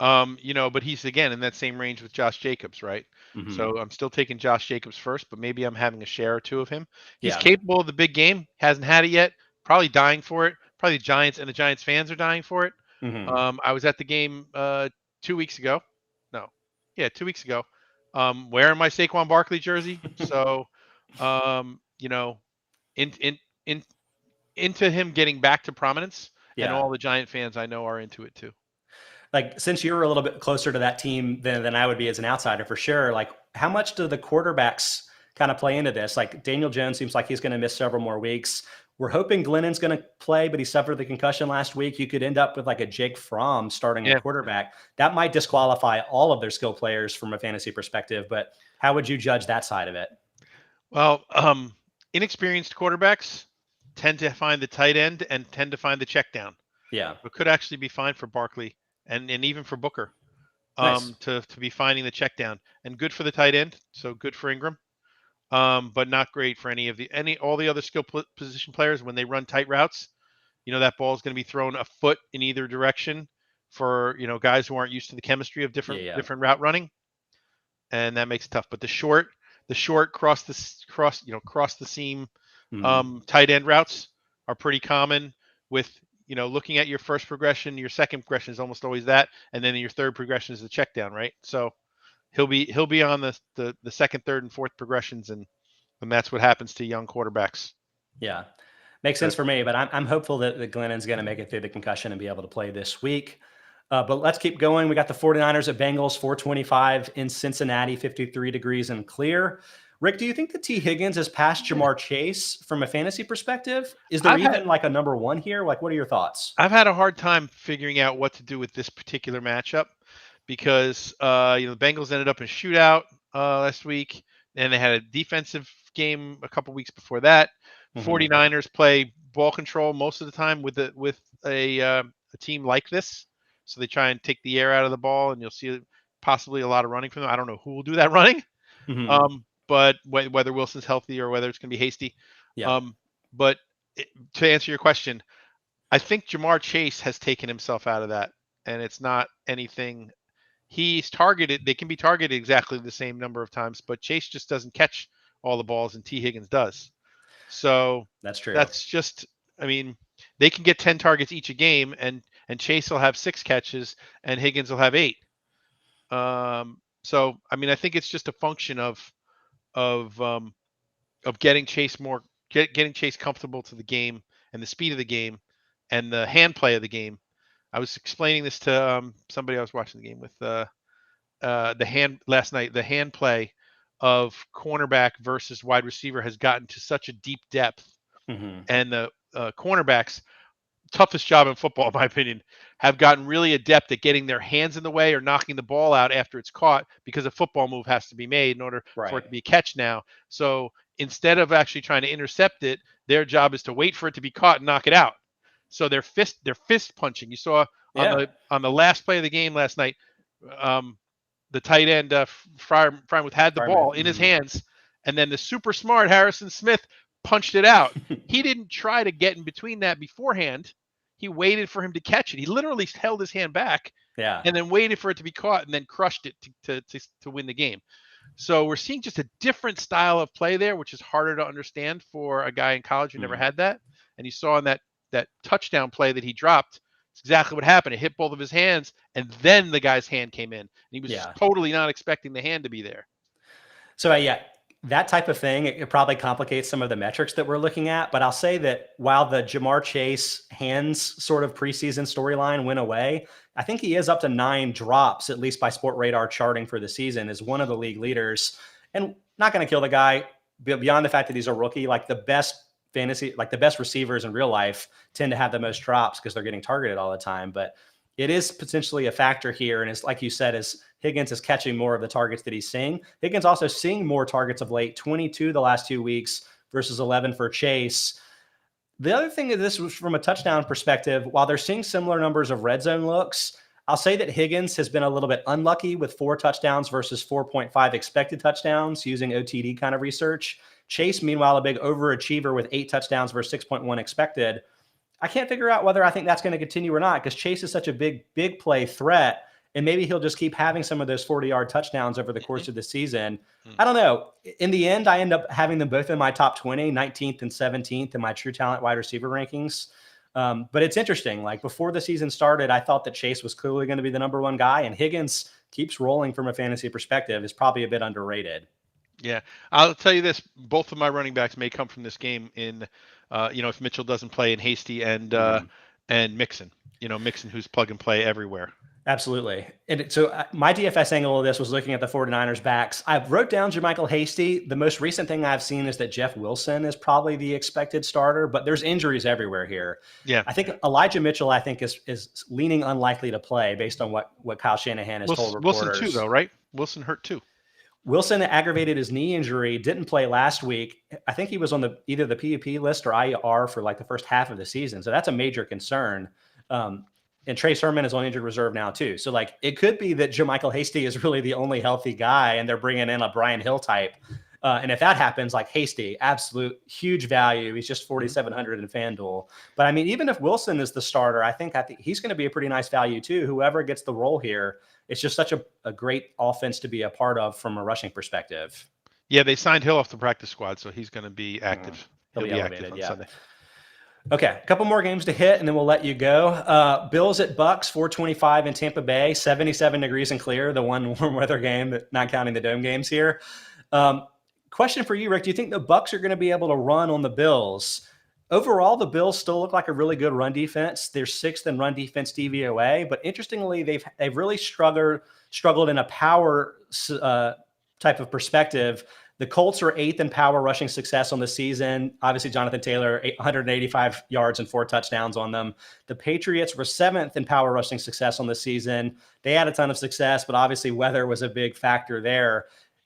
But he's again in that same range with Josh Jacobs, right? Mm-hmm. So I'm still taking Josh Jacobs first, but maybe I'm having a share or two of him. He's capable of the big game, hasn't had it yet, probably dying for it. Probably the Giants and the Giants fans are dying for it. Mm-hmm. I was at the game 2 weeks ago. 2 weeks ago. Wearing my Saquon Barkley jersey. So, into him getting back to prominence, and all the Giant fans I know are into it too. Like, since you're a little bit closer to that team than I would be as an outsider for sure, like how much do the quarterbacks kind of play into this? Like Daniel Jones seems like he's going to miss several more weeks. We're hoping Glennon's going to play, but he suffered the concussion last week. You could end up with like a Jake Fromm starting a quarterback. That might disqualify all of their skill players from a fantasy perspective, but how would you judge that side of it? Well, inexperienced quarterbacks tend to find the tight end and tend to find the check down. Yeah. It could actually be fine for Barkley and even for Booker to be finding the check down, and good for the tight end. So good for Ingram. But not great for all the other skill position players when they run tight routes. That ball is going to be thrown a foot in either direction for guys who aren't used to the chemistry of different route running, and that makes it tough. But the short cross the seam tight end routes are pretty common. With looking at your first progression, your second progression is almost always that, and then your third progression is the check down, right? So he'll be on the second, third, and fourth progressions, and that's what happens to young quarterbacks. Yeah, makes sense for me. But I'm hopeful that Glennon's going to make it through the concussion and be able to play this week. But let's keep going. We got the 49ers at Bengals, 425 in Cincinnati, 53 degrees and clear. Rick, do you think that T. Higgins has passed Jamar Chase from a fantasy perspective? Is there like a number one here? Like, what are your thoughts? I've had a hard time figuring out what to do with this particular matchup, because the Bengals ended up in a shootout last week, and they had a defensive game a couple weeks before that. Mm-hmm. 49ers play ball control most of the time with a team like this, so they try and take the air out of the ball, and you'll see possibly a lot of running from them. I don't know who will do that running, but whether Wilson's healthy or whether it's going to be hasty. Yeah. But to answer your question, I think Jamar Chase has taken himself out of that, and it's not anything. He's targeted. They can be targeted exactly the same number of times, but Chase just doesn't catch all the balls, and T. Higgins does. So that's true. That's just, they can get 10 targets each a game, and Chase will have 6 catches, and Higgins will have 8. So I think it's just a function of getting Chase getting Chase comfortable to the game and the speed of the game and the hand play of the game. I was explaining this to somebody I was watching the game with, the hand last night. The hand play of cornerback versus wide receiver has gotten to such a deep depth, and the cornerbacks, toughest job in football, in my opinion, have gotten really adept at getting their hands in the way or knocking the ball out after it's caught, because a football move has to be made in order for it to be a catch now. So instead of actually trying to intercept it, their job is to wait for it to be caught and knock it out. So they're fist punching. You saw on the last play of the game last night, the tight end Frymouth had the ball in his hands, and then the super smart Harrison Smith punched it out. He didn't try to get in between that beforehand. He waited for him to catch it. He literally held his hand back, and then waited for it to be caught, and then crushed it to win the game. So we're seeing just a different style of play there, which is harder to understand for a guy in college who never had that. And you saw in that touchdown play that he dropped, it's exactly what happened. It hit both of his hands, and then the guy's hand came in, and he was totally not expecting the hand to be there. So that type of thing, it probably complicates some of the metrics that we're looking at. But I'll say that while the Jamar Chase hands sort of preseason storyline went away, I think he is up to 9 drops, at least by Sport Radar charting for the season, is one of the league leaders. And not going to kill the guy. beyond the fact that he's a rookie, like the best receivers in real life tend to have the most drops because they're getting targeted all the time. But it is potentially a factor here. And it's like you said, as Higgins is catching more of the targets that he's seeing. Higgins also seeing more targets of late, 22 the last 2 weeks versus 11 for Chase. The other thing is this was from a touchdown perspective, while they're seeing similar numbers of red zone looks, I'll say that Higgins has been a little bit unlucky with 4 touchdowns versus 4.5 expected touchdowns using OTD kind of research. Chase, meanwhile, a big overachiever with 8 touchdowns versus 6.1 expected. I can't figure out whether I think that's going to continue or not because Chase is such a big play threat. And maybe he'll just keep having some of those 40-yard touchdowns over the course of the season. I don't know. In the end, I end up having them both in my top 20, 19th and 17th in my true talent wide receiver rankings. But it's interesting. Like before the season started, I thought that Chase was clearly going to be the number one guy, and Higgins keeps rolling from a fantasy perspective, is probably a bit underrated. Yeah, I'll tell you this: both of my running backs may come from this game. If Mitchell doesn't play, in Hasty and Mixon. Mixon, who's plug and play everywhere. Absolutely. And so my DFS angle of this was looking at the 49ers backs. I wrote down JaMychal Hasty. The most recent thing I've seen is that Jeff Wilson is probably the expected starter, but there's injuries everywhere here. Yeah. I think Elijah Mitchell, is leaning unlikely to play based on what Kyle Shanahan has told reporters. Wilson too, though, right? Wilson hurt too. Wilson aggravated his knee injury, didn't play last week. I think he was on either the PUP list or IR for like the first half of the season. So that's a major concern. And Trey Sermon is on injured reserve now too. So like it could be that JaMychal Hasty is really the only healthy guy and they're bringing in a Brian Hill type. And if that happens, like Hasty, absolute huge value. He's just 4,700 in FanDuel. But I mean, even if Wilson is the starter, I think he's going to be a pretty nice value too. Whoever gets the role here, it's just such a great offense to be a part of from a rushing perspective. Yeah, they signed Hill off the practice squad, so he's going to be active. He'll be elevated, active on Sunday. Okay, a couple more games to hit, and then we'll let you go. Bills at Bucks, 425 in Tampa Bay, 77 degrees and clear, the one warm weather game, not counting the dome games here. Question for you, Rick. Do you think the Bucks are going to be able to run on the Bills? Overall, the Bills still look like a really good run defense. They're 6th in run defense DVOA, but interestingly, they've really struggled in a power type of perspective. The Colts are 8th in power rushing success on the season. Obviously, Jonathan Taylor, 185 yards and 4 touchdowns on them. The Patriots were 7th in power rushing success on the season. They had a ton of success, but obviously weather was a big factor there.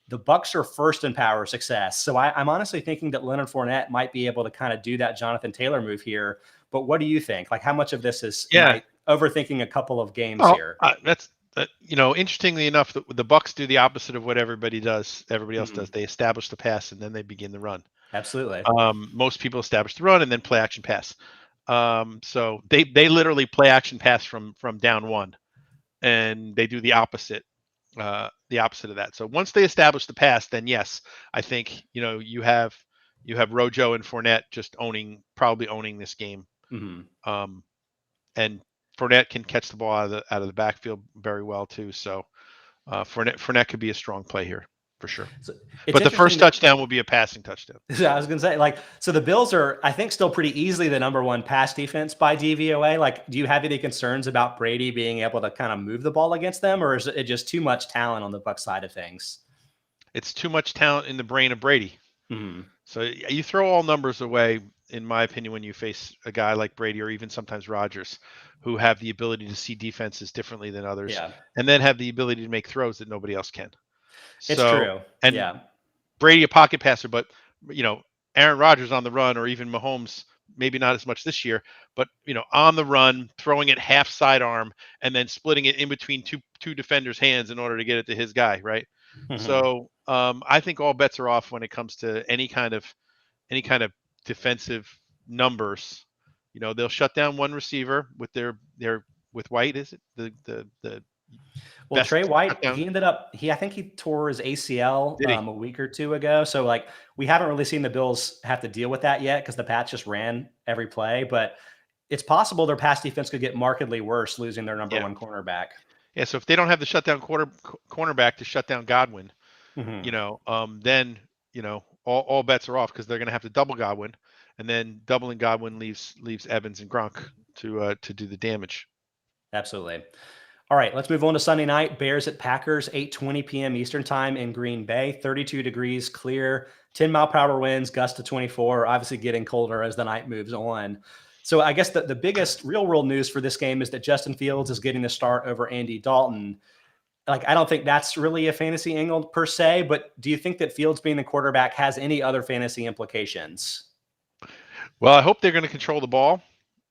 The Bucks are 1st in power success. So I'm honestly thinking that Leonard Fournette might be able to kind of do that Jonathan Taylor move here. But what do you think? Like how much of this is overthinking a couple of games here? Interestingly enough, the Bucks do the opposite of what everybody else does. They establish the pass and then they begin the run. Absolutely. Most people establish the run and then play action pass. So they literally play action pass from down 1, and they do the opposite of that. So once they establish the pass, then yes, I think you have Rojo and Fournette just probably owning this game. And Fournette can catch the ball out of the backfield very well too. So Fournette could be a strong play here for sure. But the first touchdown will be a passing touchdown. I was going to say, so the Bills are, I think, still pretty easily the number 1 pass defense by DVOA. Like, do you have any concerns about Brady being able to kind of move the ball against them, or is it just too much talent on the Bucs side of things? It's too much talent in the brain of Brady. So you throw all numbers away, in my opinion, when you face a guy like Brady or even sometimes Rodgers, who have the ability to see defenses differently than others, and then have the ability to make throws that nobody else can. It's true. And Brady, a pocket passer, but Aaron Rodgers on the run, or even Mahomes, maybe not as much this year, but on the run, throwing it half sidearm and then splitting it in between two defenders' hands in order to get it to his guy, right? So I think all bets are off when it comes to any kind of defensive numbers. They'll shut down one receiver with with White. Is it the well, Trey White, I think he tore his ACL a week or 2 ago. So we haven't really seen the Bills have to deal with that yet because the Pats just ran every play, but it's possible their pass defense could get markedly worse losing their number 1 cornerback. Yeah. So if they don't have the shutdown cornerback to shut down Godwin, then all bets are off because they're going to have to double Godwin, and then doubling Godwin leaves Evans and Gronk to do the damage. Absolutely. All right, let's move on to Sunday night. Bears at Packers, 8:20 p.m. Eastern time in Green Bay, 32 degrees, clear, 10-mile-per-hour winds, gust to 24, obviously getting colder as the night moves on. So I guess the biggest real world news for this game is that Justin Fields is getting the start over Andy Dalton. Like, I don't think that's really a fantasy angle per se, but do you think that Fields being the quarterback has any other fantasy implications? Well, I hope they're going to control the ball,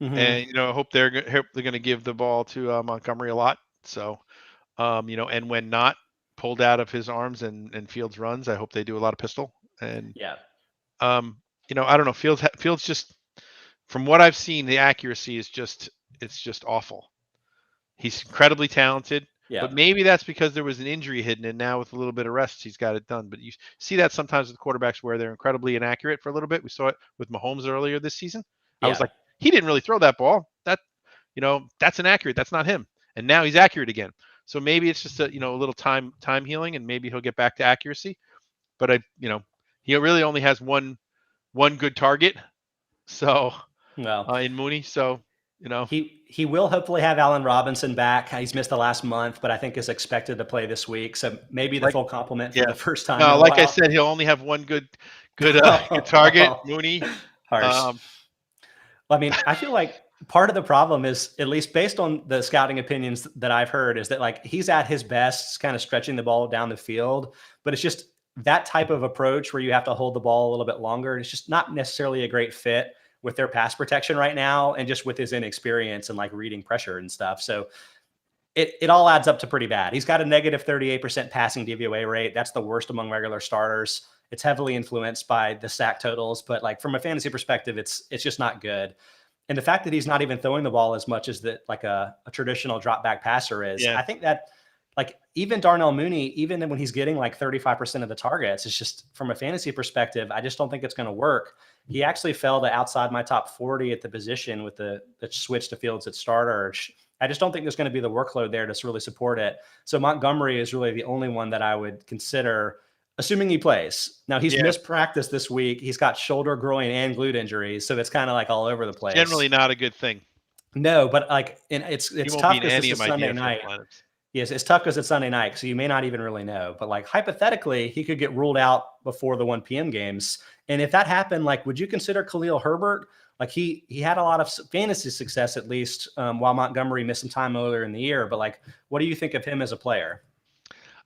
Mm-hmm. and I hope they're going to give the ball to Montgomery a lot. So, and when not pulled out of his arms and Fields runs, I hope they do a lot of pistol. And yeah, I don't know. Fields just, from what I've seen, the accuracy is just awful. He's incredibly talented. yeah, But maybe that's because there was an injury hidden, and now with a little bit of rest, he's got it done. But you see that sometimes with quarterbacks where they're incredibly inaccurate for a little bit. We saw it with Mahomes earlier this season. I was like, he didn't really throw that ball. That's inaccurate. That's not him. And now he's accurate again. So maybe it's just a little time healing, and maybe he'll get back to accuracy. But he really only has one good target. So in Mooney. So he will hopefully have Allen Robinson back. He's missed the last month, but I think is expected to play this week. So maybe the full complement for the first time. No, like I said, he'll only have one good target. Mooney. Harsh. I mean, I feel like part of the problem is, at least based on the scouting opinions that I've heard, is that like he's at his best, kind of stretching the ball down the field, but it's just that type of approach where you have to hold the ball a little bit longer. It's just not necessarily a great fit with their pass protection right now, and just with his inexperience and like reading pressure and stuff. So it all adds up to pretty bad. He's got a negative 38% passing DVOA rate. That's the worst among regular starters. It's heavily influenced by the sack totals, but like from a fantasy perspective, it's just not good. And the fact that he's not even throwing the ball as much as that like a traditional drop back passer is, I think that like even Darnell Mooney, even when he's getting like 35% of the targets, it's just from a fantasy perspective, I just don't think it's going to work. He actually fell to outside my top 40 at the position with the switch to Fields at starter. I just don't think there's going to be the workload there to really support it. So Montgomery is really the only one that I would consider, assuming he plays. Now he's missed practice this week. He's got shoulder, groin, and glute injuries. So it's kind of like all over the place. Generally not a good thing. No, but like, it's tough because it's Sunday night. Yes, it's tough because it's Sunday night, so you may not even really know. But like hypothetically, he could get ruled out before the 1 p.m. games. And if that happened, like, would you consider Khalil Herbert? Like he had a lot of fantasy success, at least while Montgomery missed some time earlier in the year. But like, what do you think of him as a player?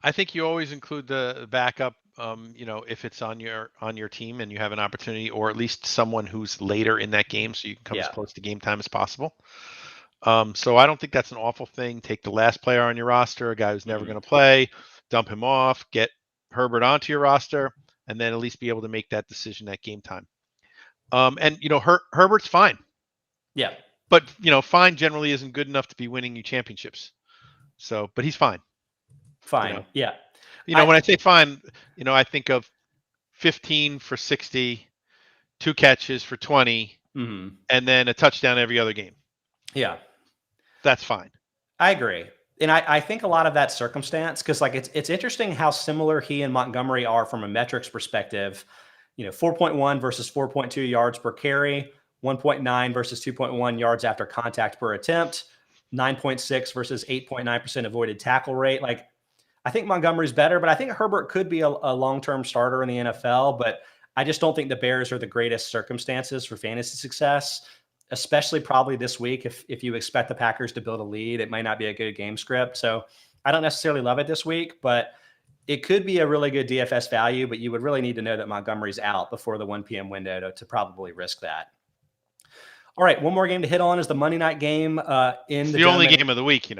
I think you always include the backup, if it's on your team and you have an opportunity, or at least someone who's later in that game, so you can come as close to game time as possible. So I don't think that's an awful thing. Take the last player on your roster, a guy who's never going to play, dump him off, get Herbert onto your roster, and then at least be able to make that decision at game time. And Herbert's fine. Yeah. But fine generally isn't good enough to be winning you championships. So, but he's fine. Fine. Yeah. When I say fine, I think of 15 for 60, 2 catches for 20, and then a touchdown every other game. Yeah. That's fine. I agree. And I think a lot of that circumstance, because like it's interesting how similar he and Montgomery are from a metrics perspective. 4.1 versus 4.2 yards per carry, 1.9 versus 2.1 yards after contact per attempt, 9.6 versus 8.9% avoided tackle rate. Like, I think Montgomery's better, but I think Herbert could be a long-term starter in the NFL. But I just don't think the Bears are the greatest circumstances for fantasy success, especially probably this week. If you expect the Packers to build a lead, it might not be a good game script. So I don't necessarily love it this week, but it could be a really good DFS value. But you would really need to know that Montgomery's out before the 1 p.m. window to probably risk that. All right, one more game to hit on is the Monday night game. In the only game of the week,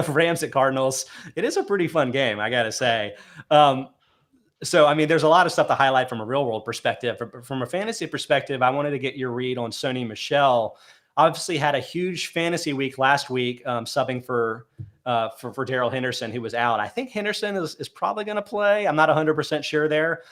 Rams at Cardinals. It is a pretty fun game, I got to say. So, I mean, there's a lot of stuff to highlight from a real world perspective. From a fantasy perspective, I wanted to get your read on Sony Michel. Obviously had a huge fantasy week last week, subbing for Darrell Henderson, who was out. I think Henderson is probably going to play. I'm not 100% sure there.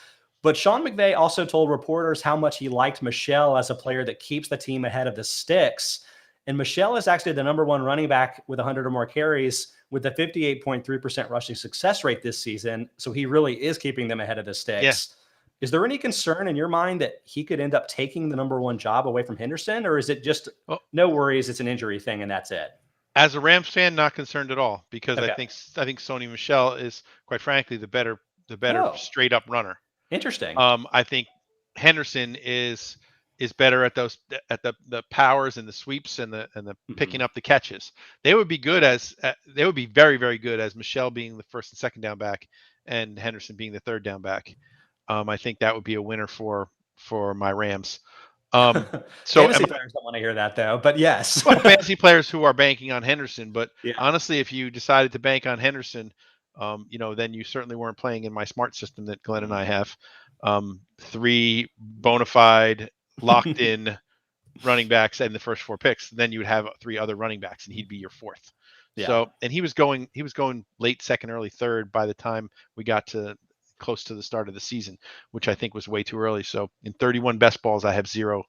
But Sean McVay also told reporters how much he liked Michel as a player that keeps the team ahead of the sticks. And Michel is actually the number 1 running back with 100 or more carries with a 58.3% rushing success rate this season. So he really is keeping them ahead of the sticks. Yeah. Is there any concern in your mind that he could end up taking the number 1 job away from Henderson? Or is it just no worries, it's an injury thing and that's it? As a Rams fan, not concerned at all, because I think Sony Michel is, quite frankly, the better straight up runner. Interesting. I think Henderson is better at those at the powers and the sweeps and the picking up the catches. They would be good as they would be very, very good as Michel being the first and second down back and Henderson being the third down back. I think that would be a winner for my Rams. Fantasy players don't want to hear that though, but yes. Well, fantasy players who are banking on Henderson, but yeah. honestly, if you decided to bank on Henderson, then you certainly weren't playing in my smart system that Glenn and I have. 3 bona fide, locked in running backs and the first 4 picks. Then you would have 3 other running backs, and he'd be your 4th. Yeah. So, and he was going late second, early third by the time we got to close to the start of the season, which I think was way too early. So, in 31 best balls, I have zero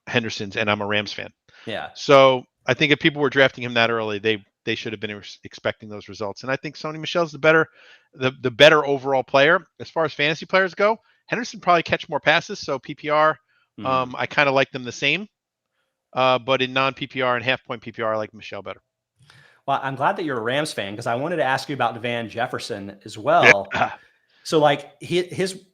Hendersons, and I'm a Rams fan. Yeah. So I think if people were drafting him that early, they should have been expecting those results. And I think Sony Michel's the better overall player. As far as fantasy players go, Henderson probably catch more passes. So PPR, I kind of like them the same. But in non-PPR and half-point PPR, I like Michel better. Well, I'm glad that you're a Rams fan because I wanted to ask you about Van Jefferson as well. Yeah. So like his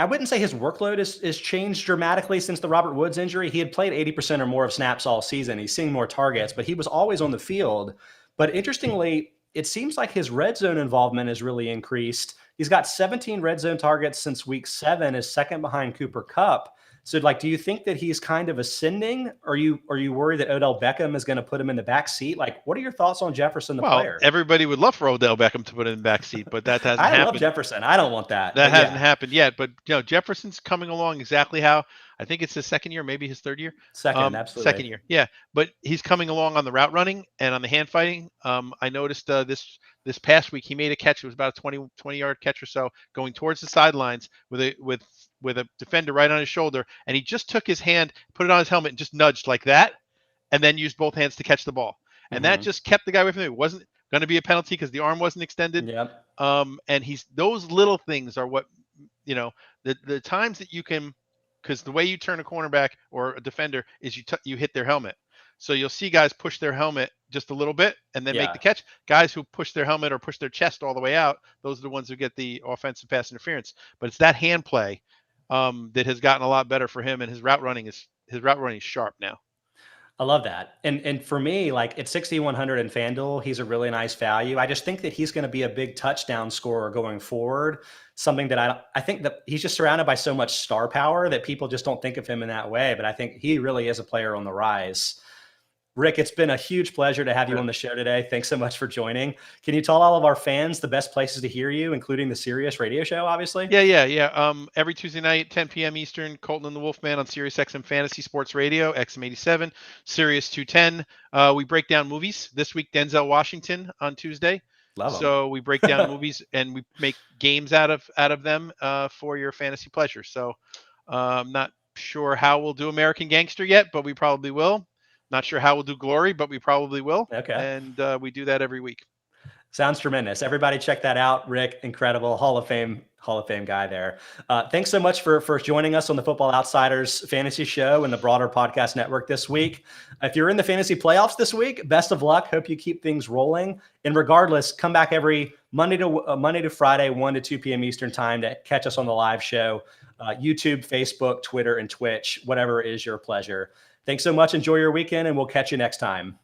I wouldn't say his workload is changed dramatically since the Robert Woods injury. He had played 80% or more of snaps all season. He's seeing more targets, but he was always on the field. But interestingly, it seems like his red zone involvement has really increased. He's got 17 red zone targets since week 7, is second behind Cooper Kupp. So, like, do you think that he's kind of ascending? Are you worried that Odell Beckham is going to put him in the back seat? Like, what are your thoughts on Jefferson, the player? Everybody would love for Odell Beckham to put him in the back seat, but that hasn't happened. I love Jefferson. I don't want that. That hasn't happened yet. But Jefferson's coming along exactly how I think it's his second year, maybe his third year. Second, absolutely. Second year, yeah. But he's coming along on the route running and on the hand fighting. I noticed this past week he made a catch. It was about a 20-yard catch or so, going towards the sidelines with a defender right on his shoulder, and he just took his hand, put it on his helmet, and just nudged like that, and then used both hands to catch the ball. And that just kept the guy away from him. It wasn't going to be a penalty because the arm wasn't extended. Yep. And those little things are what, the times that you can, because the way you turn a cornerback or a defender is you hit their helmet. So you'll see guys push their helmet just a little bit and then make the catch. Guys who push their helmet or push their chest all the way out, those are the ones who get the offensive pass interference. But it's that hand play that has gotten a lot better for him, and his route running is sharp now. I love that. And for me, like at 6,100 in FanDuel, he's a really nice value. I just think that he's going to be a big touchdown scorer going forward. Something that I think that he's just surrounded by so much star power that people just don't think of him in that way. But I think he really is a player on the rise. Rick, it's been a huge pleasure to have you on the show today. Thanks so much for joining. Can you tell all of our fans the best places to hear you, including the Sirius radio show, obviously? Yeah. Every Tuesday night, 10 p.m. Eastern, Colton and the Wolfman on Sirius XM Fantasy Sports Radio, XM87, Sirius 210. We break down movies. This week, Denzel Washington on Tuesday. Love them. So we break down movies and we make games out of them for your fantasy pleasure. So I'm not sure how we'll do American Gangster yet, but we probably will. Not sure how we'll do Glory, but we probably will. Okay. And we do that every week. Sounds tremendous. Everybody check that out. Rick, incredible. Hall of Fame guy there. Thanks so much for joining us on the Football Outsiders Fantasy Show and the broader podcast network this week. If you're in the fantasy playoffs this week, best of luck. Hope you keep things rolling. And regardless, come back every Monday to Friday, 1 to 2 p.m. Eastern time to catch us on the live show. YouTube, Facebook, Twitter, and Twitch, whatever is your pleasure. Thanks so much. Enjoy your weekend, and we'll catch you next time.